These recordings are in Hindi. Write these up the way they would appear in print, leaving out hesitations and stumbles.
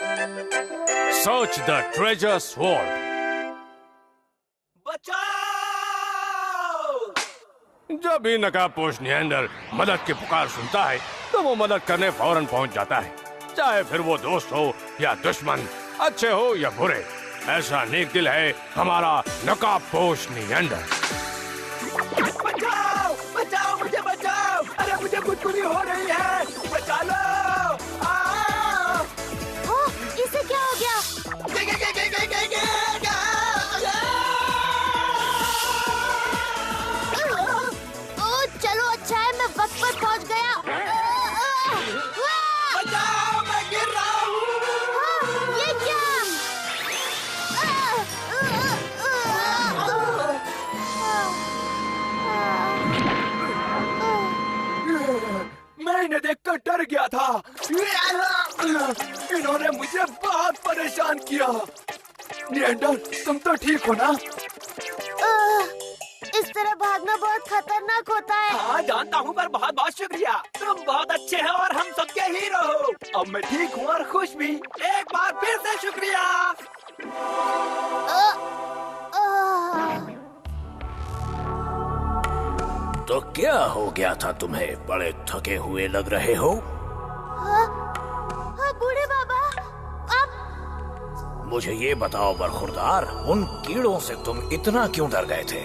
Search the treasure sword. बचाओ! जब भी नकाबपोश निएंडर मदद की पुकार सुनता है तो वो मदद करने फौरन पहुंच जाता है, चाहे फिर वो दोस्त हो या दुश्मन, अच्छे हो या बुरे। ऐसा नेक दिल है हमारा नकाबपोश निएंडर। बचाओ! बचाओ! मुझे बचाओ! अरे मुझे गुदगुदी हो रही है, बचा लो! इसे क्या हो गया? चलो अच्छा है मैं वक्त पर पहुंच गया। बचाओ! मैं गिर रहा हूँ! ये क्या? मैं इन्हें देखकर डर गया था। इन्होंने मुझे बहुत परेशान किया। निएंडर, तुम तो ठीक हो ना? इस तरह भागना बहुत खतरनाक होता है। हाँ जानता हूँ, पर बहुत बहुत शुक्रिया। तुम बहुत अच्छे हो और हम सबके हीरो हो। अब मैं ठीक हूँ और खुश भी। एक बार फिर से शुक्रिया। तो क्या हो गया था तुम्हें? बड़े थके हुए लग रहे हो। हाँ, बूढ़े बाबा आप। मुझे ये बताओ बरखुरदार, उन कीड़ों से तुम इतना क्यों डर गए थे?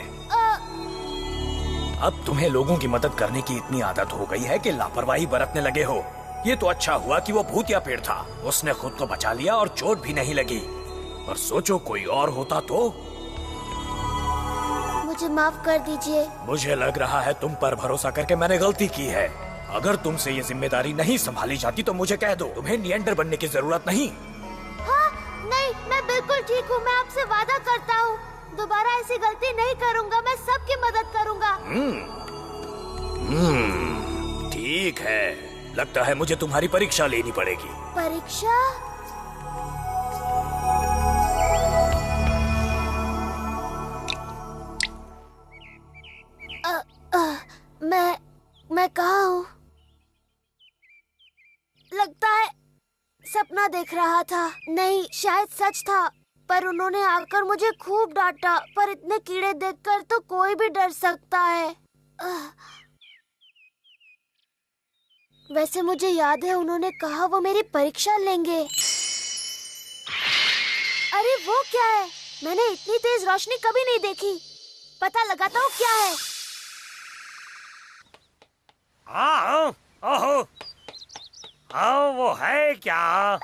अब तुम्हें लोगों की मदद करने की इतनी आदत हो गई है कि लापरवाही बरतने लगे हो। ये तो अच्छा हुआ कि वो भूतिया पेड़ था, उसने खुद को बचा लिया और चोट भी नहीं लगी। पर सोचो कोई और होता तो। मुझे माफ कर दीजिए। मुझे लग रहा है तुम पर भरोसा करके मैंने गलती की है। अगर तुमसे ये जिम्मेदारी नहीं संभाली जाती तो मुझे कह दो, तुम्हें निएंडर बनने की जरूरत नहीं। हाँ, नहीं, मैं बिल्कुल ठीक हूँ। मैं आपसे वादा करता हूँ दोबारा ऐसी गलती नहीं करूँगा। मैं सबकी मदद करूँगा। ठीक है, लगता है मुझे तुम्हारी परीक्षा लेनी पड़ेगी। परीक्षा? मैं कहाँ हूँ? लगता है सपना देख रहा था। नहीं, शायद सच था। पर उन्होंने आकर मुझे खूब डांटा। पर इतने कीड़े देखकर तो कोई भी डर सकता है। वैसे मुझे याद है उन्होंने कहा वो मेरी परीक्षा लेंगे। अरे वो क्या है? मैंने इतनी तेज रोशनी कभी नहीं देखी। पता लगाता हूँ क्या है। हाँ, ओहो, हाँ वो है क्या?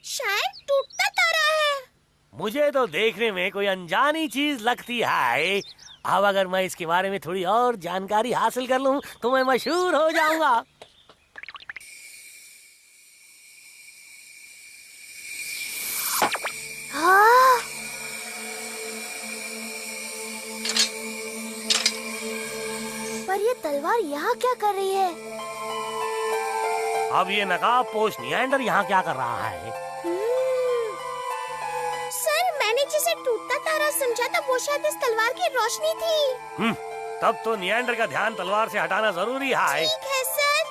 शायद टूटता तारा है। मुझे तो देखने में कोई अनजानी चीज लगती है। अब अगर मैं इसके बारे में थोड़ी और जानकारी हासिल कर लूं तो मैं मशहूर हो जाऊंगा। हाँ? पर ये तलवार यहाँ क्या कर रही है? अब ये नकाबपोश निएंडर यहाँ क्या कर रहा है? सर, मैंने जिसे टूटता तारा समझा था वो शायद इस तलवार की रोशनी थी। तब तो निएंडर का ध्यान तलवार से हटाना जरूरी है। ठीक है सर।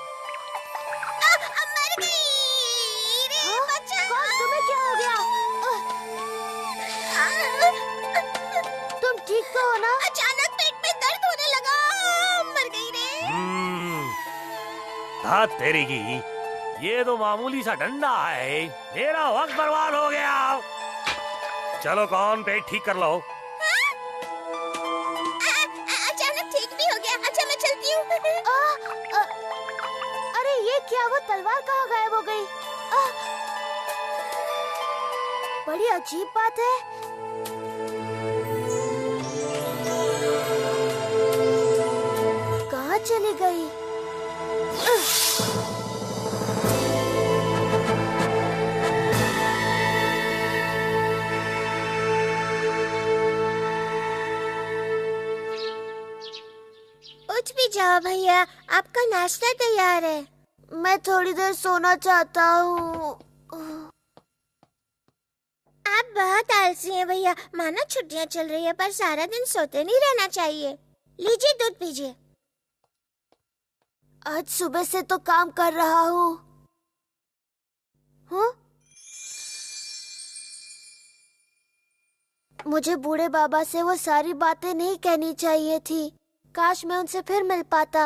मर गई। रे बच्चा। तुम्हें क्या हो गया? तुम ठीक तो हो ना? अचानक पेट में दर्द होने लगा। मर गई रे। धात तेरी की, ये तो मामूली सा डंडा है। मेरा वक्त बर्बाद हो गया। चलो कौन पेट ठीक कर लो। अचानक ठीक भी हो गया। अच्छा मैं चलती हूँ। अरे ये क्या? वो तलवार कहाँ गायब हो गई? बड़ी अजीब बात है। कहाँ चली गई? उठ भी जाओ भैया, आपका नाश्ता तैयार है। मैं थोड़ी देर सोना चाहता हूँ। आप बहुत आलसी हैं भैया। मानो छुट्टियाँ चल रही है पर सारा दिन सोते नहीं रहना चाहिए। लीजिए दूध पीजिए। आज सुबह से तो काम कर रहा हूँ। हाँ? मुझे बूढ़े बाबा से वो सारी बातें नहीं कहनी चाहिए थी। काश मैं उनसे फिर मिल पाता।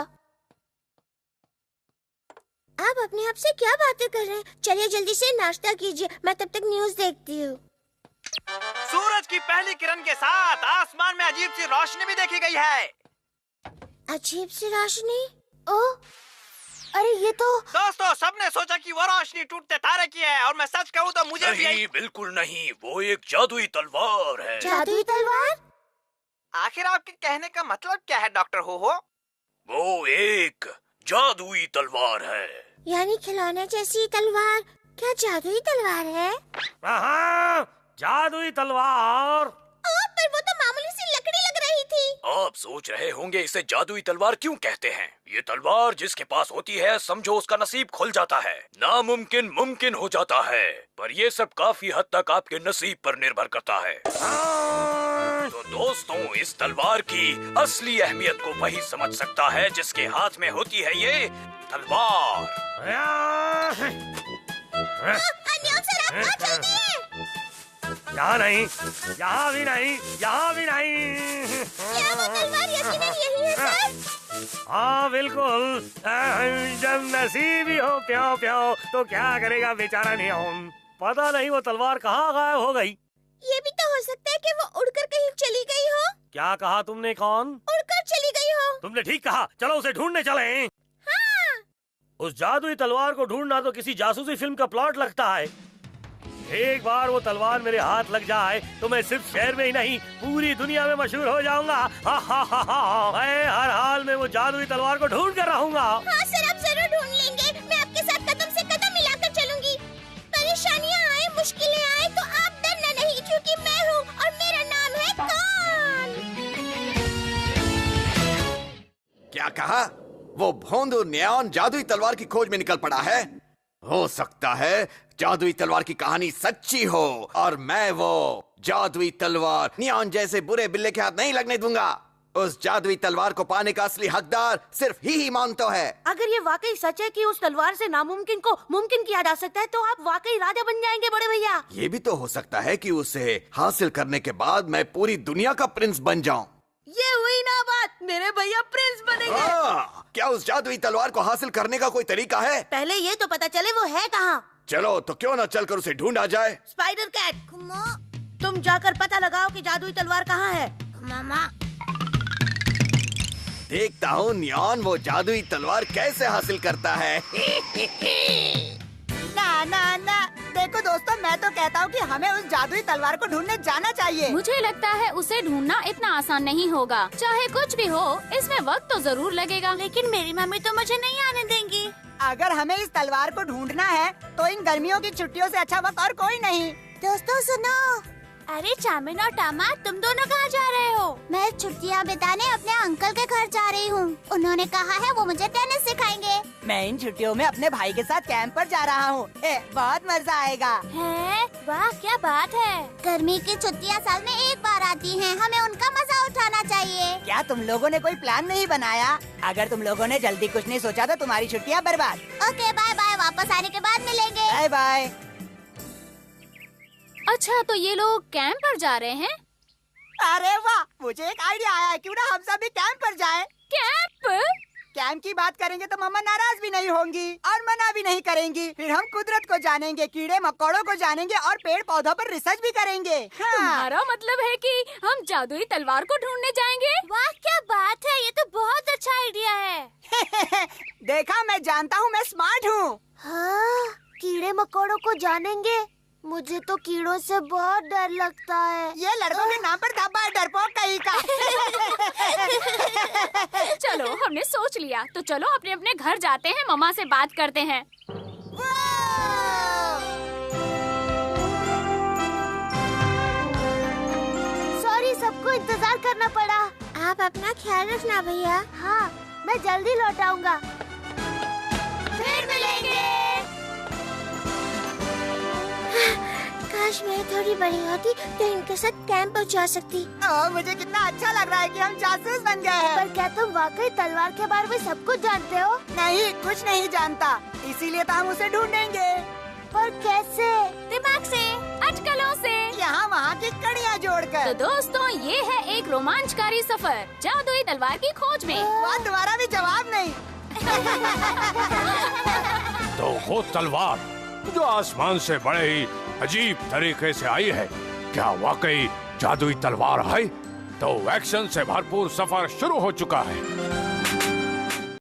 आप अपने आप से क्या बातें कर रहे हैं? चलिए जल्दी से नाश्ता कीजिए, मैं तब तक न्यूज़ देखती हूँ। सूरज की पहली किरण के साथ आसमान में अजीब सी रोशनी भी देखी गई है। अजीब सी रोशनी? ओह, अरे ये तो दोस्तों, सबने सोचा कि वो रोशनी टूटते तारे की है, और मैं सच कहूँ तो मुझे भी नहीं, बिल्कुल नहीं, वो एक जादुई तलवार है। जादुई तलवार? आखिर आपके कहने का मतलब क्या है डॉक्टर हो? वो एक जादुई तलवार है। यानी खिलौने जैसी तलवार? क्या जादुई तलवार है? हाँ, जादुई तलवार। पर वो तो मामूली सी लकड़ी लग रही थी। आप सोच रहे होंगे इसे जादुई तलवार क्यों कहते हैं। ये तलवार जिसके पास होती है, समझो उसका नसीब खुल जाता है, नामुमकिन मुमकिन हो जाता है। पर ये सब काफी हद तक आपके नसीब पर निर्भर करता है। तो दोस्तों, इस तलवार की असली अहमियत को वही समझ सकता है जिसके हाथ में होती है ये तलवार। यहाँ नहीं, यहाँ भी नहीं, यहाँ भी नहीं। क्या वो तलवार यकीनन यही है सर? हाँ बिल्कुल, जब नसीबी हो प्याओ प्याओ तो क्या करेगा बेचारा नियॉन। पता नहीं वो तलवार कहाँ गायब हो गई। ये भी तो हो सकता है कि वो उड़कर कहीं चली गई हो। क्या कहा तुमने? कौन? उड़कर चली गई हो। तुमने ठीक कहा, चलो उसे ढूंढने चलें। हाँ। उस जादुई तलवार को ढूंढना तो किसी जासूसी फिल्म का प्लॉट लगता है। एक बार वो तलवार मेरे हाथ लग जाए तो मैं सिर्फ शहर में ही नहीं पूरी दुनिया में मशहूर हो जाऊंगा। मैं हर हाल में वो जादुई तलवार को ढूंढ कर रहूंगा। हाँ सर, आप जरूर ढूंढ लेंगे। मैं आपके साथ कदम से कदम मिलाकर चलूंगी। परेशानियाँ आए, मुश्किलें आए तो आप डरना नहीं, क्योंकि मैं हूँ और मेरा नाम है कौन। क्या कहा? वो भोंदू नियॉन जादुई तलवार की खोज में निकल पड़ा है। हो सकता है जादुई तलवार की कहानी सच्ची हो, और मैं वो जादुई तलवार नियॉन जैसे बुरे बिल्ले के हाथ नहीं लगने दूंगा। उस जादुई तलवार को पाने का असली हकदार सिर्फ ही मानतो है। अगर ये वाकई सच है कि उस तलवार से नामुमकिन को मुमकिन किया जा सकता है, तो आप वाकई राजा बन जाएंगे बड़े भैया। ये भी तो हो सकता है कि उसे हासिल करने के बाद मैं पूरी दुनिया का प्रिंस बन जाऊं। ये हुई ना बात, मेरे भैया प्रिंस बनेंगे। क्या उस जादुई तलवार को हासिल करने का कोई तरीका है? पहले ये तो पता चले वो है कहाँ। चलो तो क्यों न चलकर उसे ढूंढा जाए। स्पाइडर कैट, तुम जाकर पता लगाओ कि जादुई तलवार कहाँ है। मामा, देखता हूँ नियॉन वो जादुई तलवार कैसे हासिल करता है। ना ना ना, देखो दोस्तों, मैं तो कहता हूँ कि हमें उस जादुई तलवार को ढूंढने जाना चाहिए। मुझे लगता है उसे ढूंढना इतना आसान नहीं होगा। चाहे कुछ भी हो, इसमें वक्त तो जरूर लगेगा। लेकिन मेरी मम्मी तो मुझे नहीं आने देंगी। अगर हमें इस तलवार को ढूंढना है तो इन गर्मियों की छुट्टियों से अच्छा वक्त और कोई नहीं। दोस्तों सुनो। अरे चामिन और टामा, तुम दोनों कहाँ जा रहे हो? मैं छुट्टियाँ बिताने अपने अंकल के घर जा रही हूँ। उन्होंने कहा है वो मुझे टेनिस सिखाएंगे। मैं इन छुट्टियों में अपने भाई के साथ कैंप पर जा रहा हूँ। बहुत मजा आएगा। है? वाह, क्या बात है। गर्मी की छुट्टियाँ साल में एक बार आती हैं, हमें उनका मजा उठाना चाहिए। क्या तुम लोगों ने कोई प्लान नहीं बनाया? अगर तुम लोगों ने जल्दी कुछ नहीं सोचा तो तुम्हारी छुट्टियाँ बर्बाद। ओके, बाय बाय, वापस आने के बाद मिलेंगे। Bye bye. अच्छा, तो ये लोग कैंप पर जा रहे हैं। अरे वाह, मुझे एक आइडिया आया है, क्यों ना हम सभी कैंप पर जाएं? कैंप? कैंप की बात करेंगे तो मम्मा नाराज भी नहीं होंगी और मना भी नहीं करेंगी। फिर हम कुदरत को जानेंगे, कीड़े मकोड़ों को जानेंगे और पेड़ पौधों पर रिसर्च भी करेंगे। हाँ। तुम्हारा मतलब है कि हम जादुई तलवार को ढूंढने जाएंगे? वाह, क्या बात है, ये तो बहुत अच्छा आइडिया है। देखा, मैं जानता हूँ, मैं स्मार्ट हूँ। हाँ, कीड़े मकोड़ों को जानेंगे। मुझे तो कीड़ों से बहुत डर लगता है। ये लड़कों के नाम पर धब्बा है, डरपोक कहीं का। चलो, हमने सोच लिया, तो चलो अपने अपने घर जाते हैं, मम्मा से बात करते हैं। सॉरी, सबको इंतजार करना पड़ा। आप अपना ख्याल रखना भैया। हाँ, मैं जल्दी लौट आऊंगा। फिर मिलेंगे। काश मैं थोड़ी बड़ी होती तो इनके साथ कैंप पर जा सकती। मुझे कितना अच्छा लग रहा है कि हम जासूस बन गए हैं। पर क्या तुम वाकई तलवार के बारे में सब कुछ जानते हो? नहीं, कुछ नहीं जानता, इसीलिए तो हम उसे ढूंढेंगे। पर कैसे? दिमाग से, अटकलों से। यहाँ वहाँ की कड़ियाँ जोड़कर। जाकर। तो दोस्तों ये है एक रोमांचकारी सफर जादुई तलवार की खोज में। बात तुम्हारा भी जवाब नहीं। तो वो तलवार जो आसमान से बड़े ही अजीब तरीके से आई है, क्या वाकई जादुई तलवार है? तो एक्शन से भरपूर सफर शुरू हो चुका है।